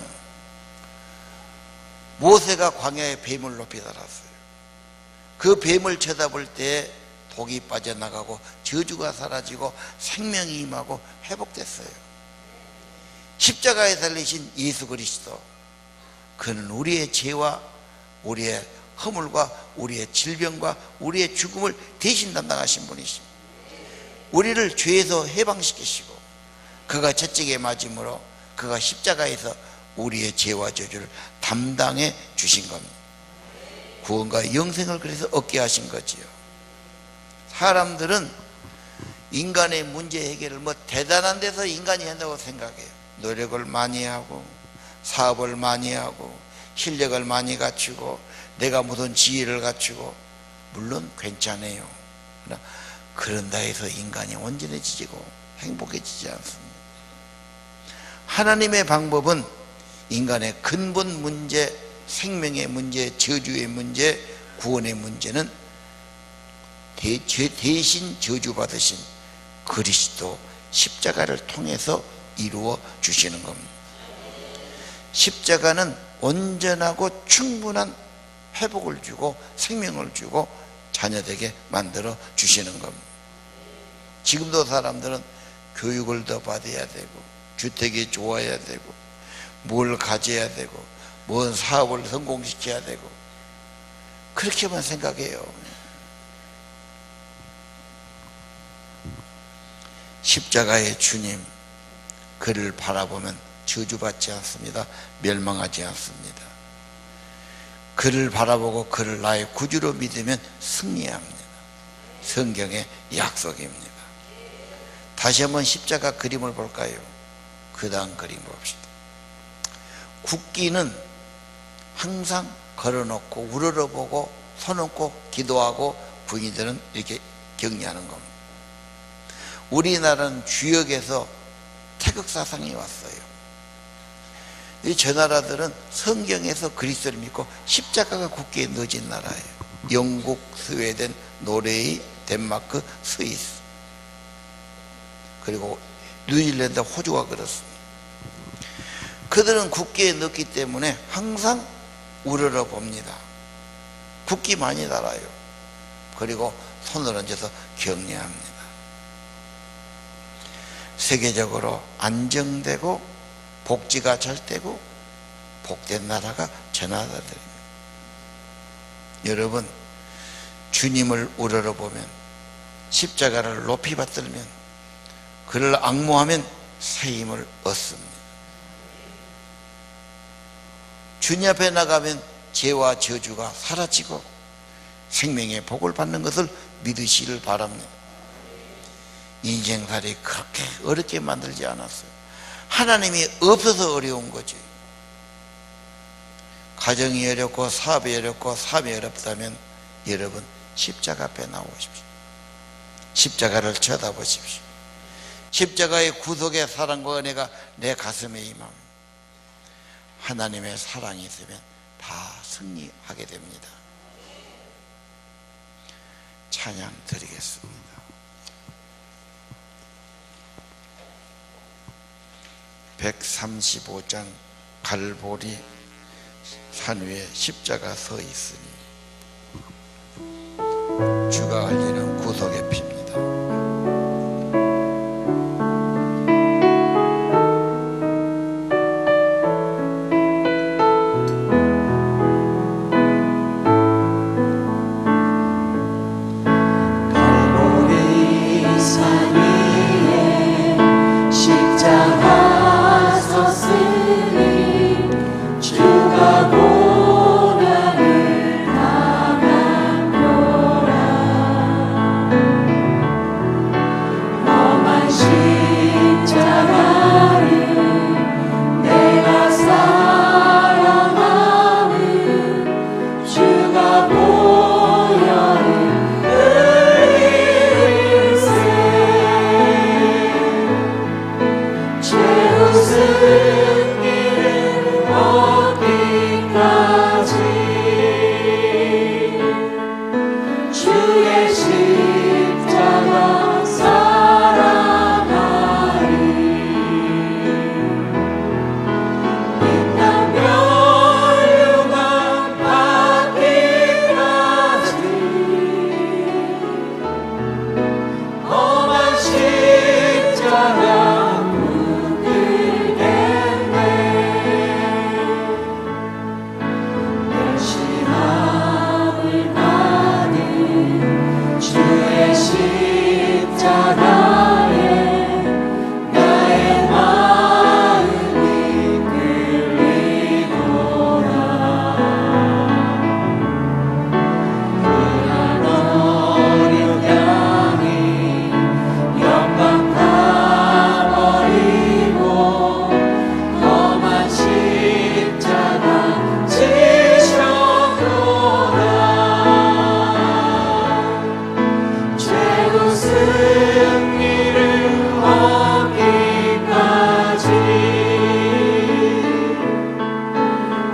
모세가 광야에 뱀을 높이 달았어요. 그 뱀을 쳐다볼 때 독이 빠져나가고 저주가 사라지고 생명이 임하고 회복됐어요. 십자가에 달리신 예수 그리스도, 그는 우리의 죄와 우리의 허물과 우리의 질병과 우리의 죽음을 대신 담당하신 분이십니다. 우리를 죄에서 해방시키시고 그가 채찍에 맞음으로 그가 십자가에서 우리의 죄와 저주를 담당해 주신 겁니다. 구원과 영생을 그래서 얻게 하신 거지요. 사람들은 인간의 문제 해결을 뭐 대단한 데서 인간이 한다고 생각해요. 노력을 많이 하고 사업을 많이 하고 실력을 많이 갖추고 내가 무슨 지혜를 갖추고 물론 괜찮아요. 그러나 그런다 해서 인간이 온전해지고 행복해지지 않습니다. 하나님의 방법은 인간의 근본 문제, 생명의 문제, 저주의 문제, 구원의 문제는 대신 저주받으신 그리스도 십자가를 통해서 이루어 주시는 겁니다. 십자가는 온전하고 충분한 회복을 주고 생명을 주고 자녀되게 만들어 주시는 겁니다. 지금도 사람들은 교육을 더 받아야 되고 주택이 좋아야 되고 뭘 가져야 되고 뭔 사업을 성공시켜야 되고 그렇게만 생각해요. 십자가의 주님, 그를 바라보면 저주받지 않습니다. 멸망하지 않습니다. 그를 바라보고 그를 나의 구주로 믿으면 승리합니다. 성경의 약속입니다. 다시 한번 십자가 그림을 볼까요? 그 다음 그림 봅시다. 국기는 항상 걸어놓고 우러러보고 서놓고 기도하고 군인들은 이렇게 격리하는 겁니다. 우리나라는 주역에서 태극사상이 왔어요. 저 나라들은 성경에서 그리스도를 믿고 십자가가 국기에 넣어진 나라예요. 영국, 스웨덴, 노르웨이, 덴마크, 스위스, 그리고 뉴질랜드, 호주가 그렇습니다. 그들은 국기에 넣기 때문에 항상 우러러 봅니다. 국기 많이 달아요. 그리고 손을 얹어서 격려합니다. 세계적으로 안정되고 복지가 잘 되고 복된 나라가 저 나라들입니다. 여러분, 주님을 우러러보면 십자가를 높이 받들면 그를 앙모하면 새 힘을 얻습니다. 주님 앞에 나가면 죄와 저주가 사라지고 생명의 복을 받는 것을 믿으시길 바랍니다. 인생살이 그렇게 어렵게 만들지 않았어요. 하나님이 없어서 어려운 거지. 가정이 어렵고 사업이 어렵고 삶이 어렵다면 여러분 십자가 앞에 나오십시오. 십자가를 쳐다보십시오. 십자가의 구속의 사랑과 은혜가 내 가슴에 임합니다. 하나님의 사랑이 있으면 다 승리하게 됩니다. 찬양 드리겠습니다. (135장) 갈보리 산 위에 십자가 서 있으니 주가 흘리는 구속의 피입니다. 갈보리 산 위에 십자가 섰으니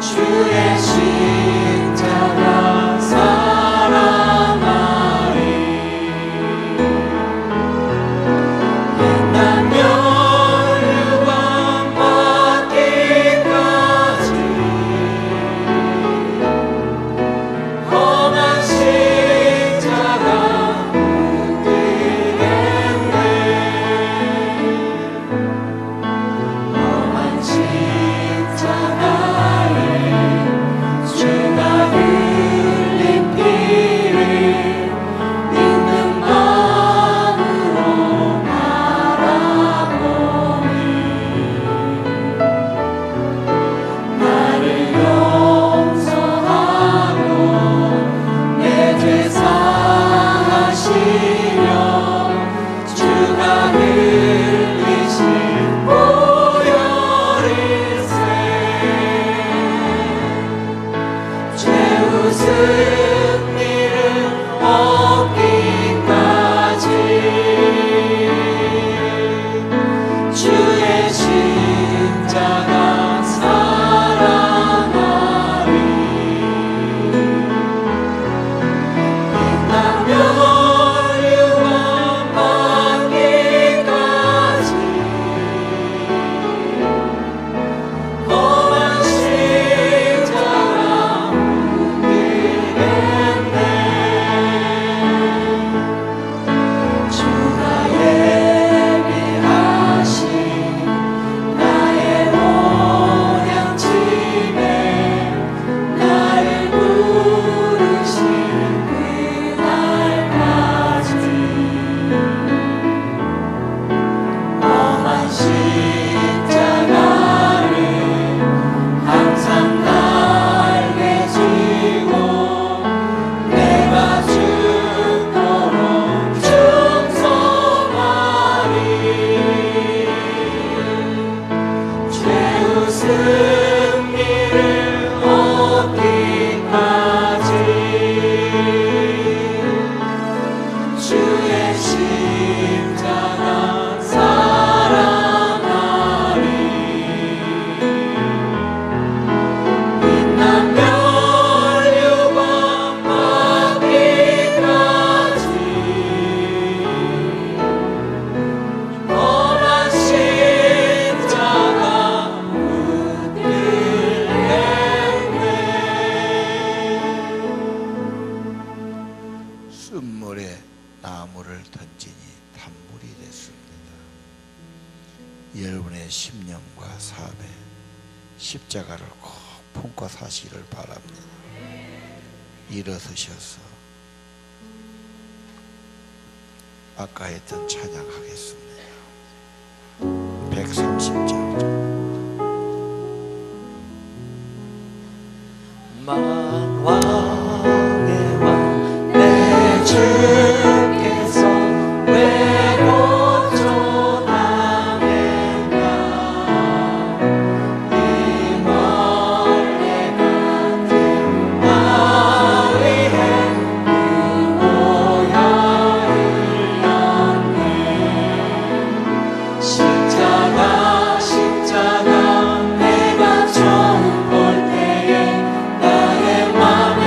주의 십자가 사랑하리. 빛난 멸류관 받기까지 험한 십자가 묻겠네. 험한 십자가에 주가 흘린 피를 믿는 마음으로 바라보니 나를 용서하고 내 죄 사하시며 주가 흘리신 보혈일세. 죄 웃은 일을 얻기까지 주의 십자가 사랑하리. 빛난 멸류관 받기까지 험한 십자가 묻겠네. 주가 예비하신 나의 온양침에 나를 부르신 그날까지 험한 십자가를 항상 날개 쥐고 내가 죽도록 충성하리. 죄 웃은 일을 얻기까지 주의 십자가 사랑하리. 빛난 멸류관 받기까지 험한 십자가 묻겠네. 쓴물에 나무를 던지니 단물이 됐습니다. 여러분의 심령과 삶에 십자가를 꼭 품고 사시기를 바랍니다. 일어서셔서 아까 했던 찬양하겠습니다. 130장. 만왕의 왕 내 주께서 왜 고쳐다맨가. 이 멀리 같은 나 위해 그 보혈 흘렸네. 십자가 내가 처음 볼 때에 나의 맘에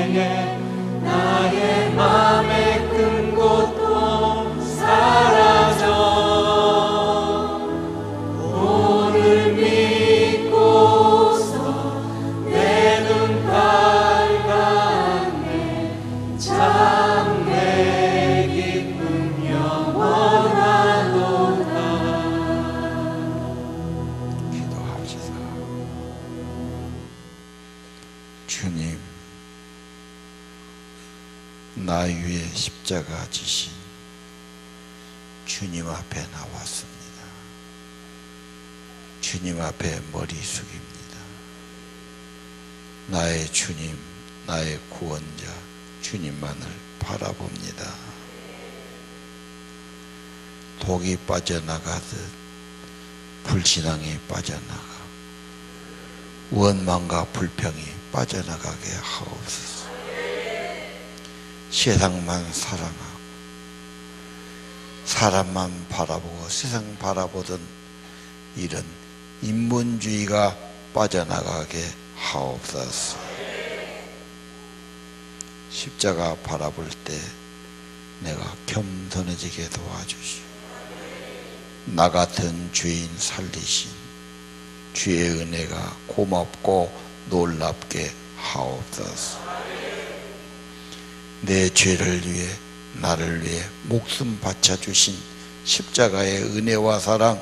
생에 나의 맘의 큰 고통 사라져 오늘 믿고서 내 눈 밝았네 참 내 기쁨 영원하도다. 기도합시다. 주님, 나 위에 십자가 지신 주님 앞에 나왔습니다. 주님 앞에 머리 숙입니다. 나의 주님, 나의 구원자 주님만을 바라봅니다. 독이 빠져나가듯 불신앙이 빠져나가 원망과 불평이 빠져나가게 하옵소서. 세상만 사랑하고 사람만 바라보고 세상 바라보던 이런 인본주의가 빠져나가게 하옵소서. 십자가 바라볼 때 내가 겸손해지게 도와주시오. 나 같은 죄인 살리신 주의 은혜가 고맙고 놀랍게 하옵소서. 내 죄를 위해 나를 위해 목숨 바쳐주신 십자가의 은혜와 사랑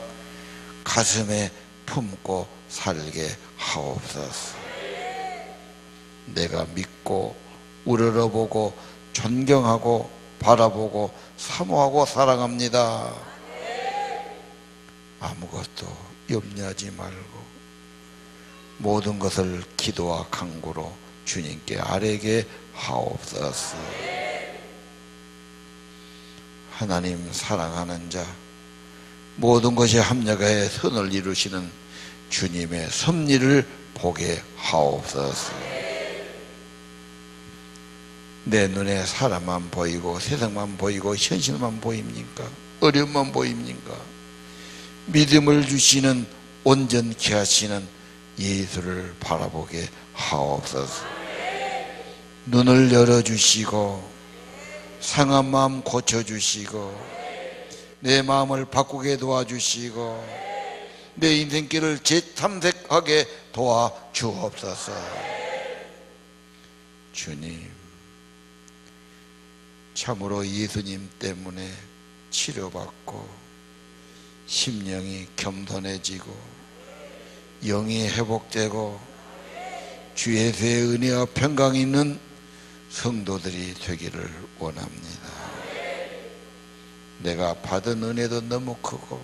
가슴에 품고 살게 하옵소서. 내가 믿고 우러러보고 존경하고 바라보고 사모하고 사랑합니다. 아무것도 염려하지 말고 모든 것을 기도와 간구로 주님께 아뢰게 하옵소서. 하나님 사랑하는 자, 모든 것이 합력하여 선을 이루시는 주님의 섭리를 보게 하옵소서. 내 눈에 사람만 보이고 세상만 보이고 현실만 보입니까? 어려움만 보입니까? 믿음을 주시는 온전케 하시는 예수를 바라보게 하옵소서. 눈을 열어주시고 상한 마음 고쳐주시고 내 마음을 바꾸게 도와주시고 내 인생길을 재탐색하게 도와주옵소서. 주님, 참으로 예수님 때문에 치료받고 심령이 겸손해지고 영이 회복되고 주 예수의 은혜와 평강이 있는 성도들이 되기를 원합니다. 내가 받은 은혜도 너무 크고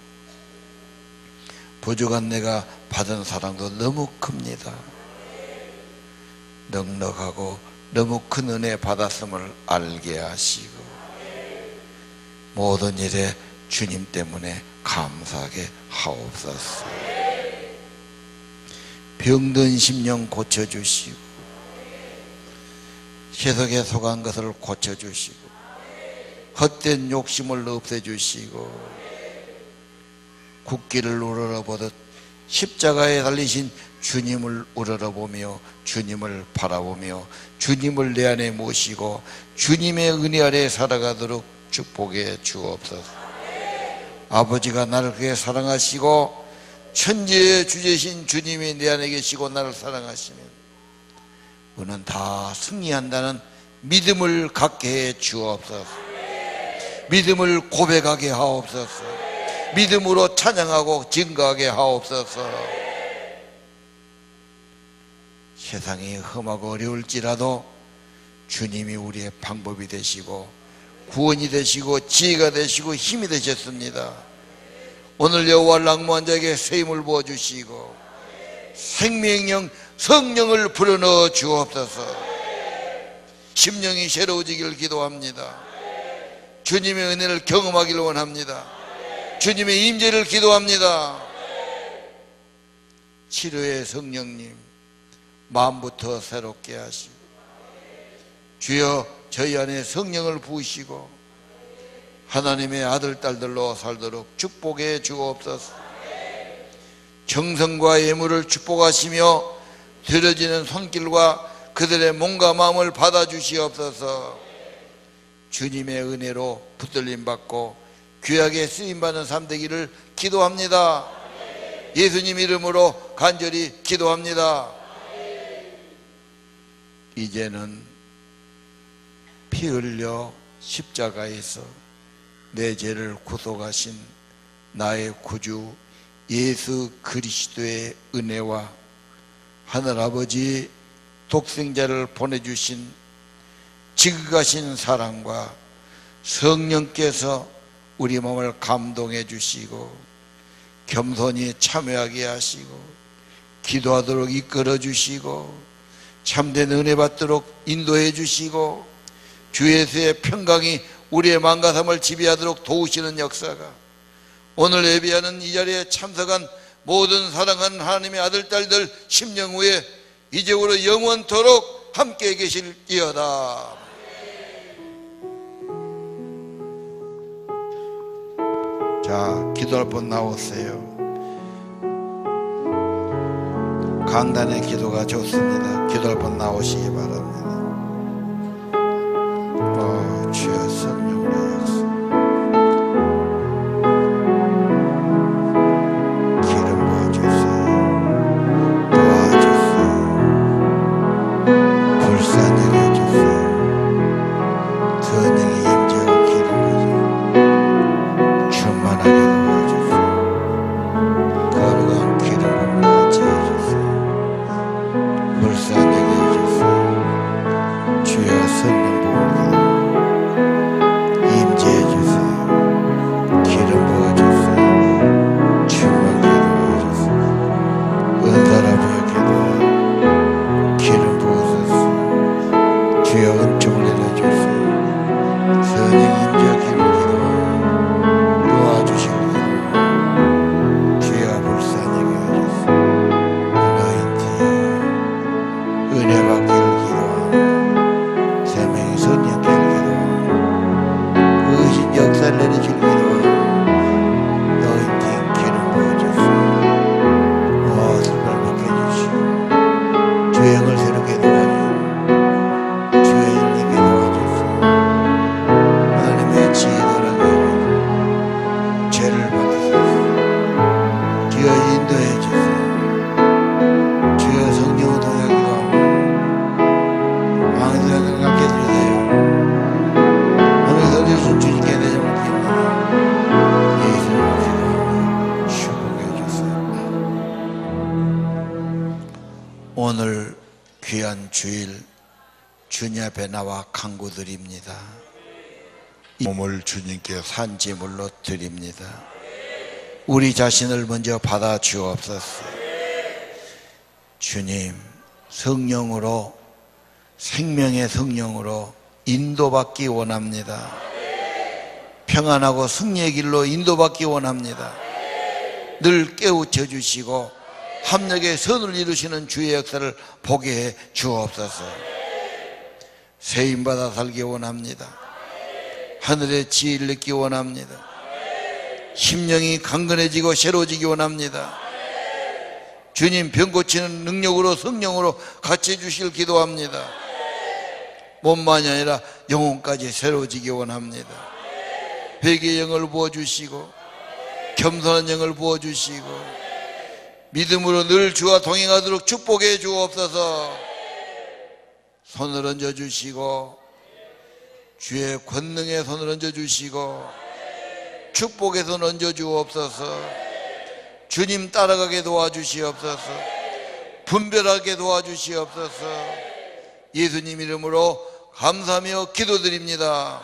부족한 내가 받은 사랑도 너무 큽니다. 넉넉하고 너무 큰 은혜 받았음을 알게 하시고 모든 일에 주님 때문에 감사하게 하옵소서. 병든 심령 고쳐주시고 세속에 속한 것을 고쳐주시고 헛된 욕심을 없애주시고 국기를 우러러보듯 십자가에 달리신 주님을 우러러보며 주님을 바라보며 주님을 내 안에 모시고 주님의 은혜 아래 살아가도록 축복해 주옵소서. 아버지가 나를 그렇게 사랑하시고 천지의 주제신 주님이 내 안에 계시고 나를 사랑하시면 우리는 다 승리한다는 믿음을 갖게 해 주옵소서. 믿음을 고백하게 하옵소서. 믿음으로 찬양하고 증거하게 하옵소서. 세상이 험하고 어려울지라도 주님이 우리의 방법이 되시고 구원이 되시고 지혜가 되시고 힘이 되셨습니다. 오늘 여호와를 낭모한 자에게 새 힘을 부어주시고 생명령 성령을 불어넣어 주옵소서. 심령이 새로워지기를 기도합니다. 주님의 은혜를 경험하기를 원합니다. 주님의 임재를 기도합니다. 치료의 성령님 마음부터 새롭게 하시고 주여 저희 안에 성령을 부으시고 하나님의 아들 딸들로 살도록 축복해 주옵소서. 정성과 예물을 축복하시며 드려지는 손길과 그들의 몸과 마음을 받아주시옵소서. 주님의 은혜로 붙들림 받고 귀하게 쓰임받는 삶 되기를 기도합니다. 예수님 이름으로 간절히 기도합니다. 이제는 피 흘려 십자가에서 내 죄를 구속하신 나의 구주 예수 그리스도의 은혜와 하늘아버지 독생자를 보내주신 지극하신 사랑과 성령께서 우리 몸을 감동해 주시고 겸손히 참여하게 하시고 기도하도록 이끌어 주시고 참된 은혜 받도록 인도해 주시고 주 예수의 평강이 우리의 마음과 삶을 지배하도록 도우시는 역사가 오늘 예배하는 이 자리에 참석한 모든 사랑하는 하나님의 아들 딸들 심령 후에 이제부로 영원토록 함께 계실지어다. 자, 기도할 분 나오세요. 강단의 기도가 좋습니다. 기도할 분 나오시기 바랍니다. 주여 성령으로 역사 기름 부어주세요. 도와주세요. 불쌍히 해주세요. 선행의 임재와 기름 부어주세요. 충만하게 도와주세요. 거룩한 기름 부음을 같이 해주세요. 불쌍히 해주세요. 주여 성령 부음을 임재해 주세요. 기름 부어주세요. 충만하게 도와주세요. 은사라 부여기도하여 기름 부어주세요. 주여 은총을 내려주세요. 선행 임재하기를 기도하여 도와주시길 기도하여 주여 불쌍하게 해주세요. 너희한테 은혜 받기를 기도하여 생명의 선녀기를 기도하여 의신 역사를 내리시길 기도하여 너희한테 기름 부어주세요. 모든 걸 벗겨주시고 주의 영을 새롭게 도와주시고 주의 인님께 도와주세요. 하나님의 지혜도라고 죄를 받으소서. 주여 인도해 주세요. 주여 성령의 동역이고 왕성하게 갖게 해주세요. 하늘에서 주신 주님께 내 점을 드립니다. 예수님을 기도하며 축복해 주세요. 오늘 귀한 주일 주님 앞에 나와 간구드립니다. 이 몸을 주님께 산제물로 드립니다. 우리 자신을 먼저 받아 주옵소서. 주님, 성령으로 생명의 성령으로 인도받기 원합니다. 평안하고 승리의 길로 인도받기 원합니다. 늘 깨우쳐 주시고 합력의 선을 이루시는 주의 역사를 보게 해 주옵소서. 세임받아 살기 원합니다. 하늘의 지혜를 얻기 원합니다. 심령이 강건해지고 새로워지기 원합니다. 주님 병 고치는 능력으로 성령으로 같이 해주시길 기도합니다. 몸만이 아니라 영혼까지 새로워지기 원합니다. 회개의 영을 부어주시고 겸손한 영을 부어주시고 믿음으로 늘 주와 동행하도록 축복해 주옵소서. 손을 얹어주시고 주의 권능에 손을 얹어주시고 축복의 손 얹어주옵소서. 주님 따라가게 도와주시옵소서. 분별하게 도와주시옵소서. 예수님 이름으로 감사하며 기도드립니다.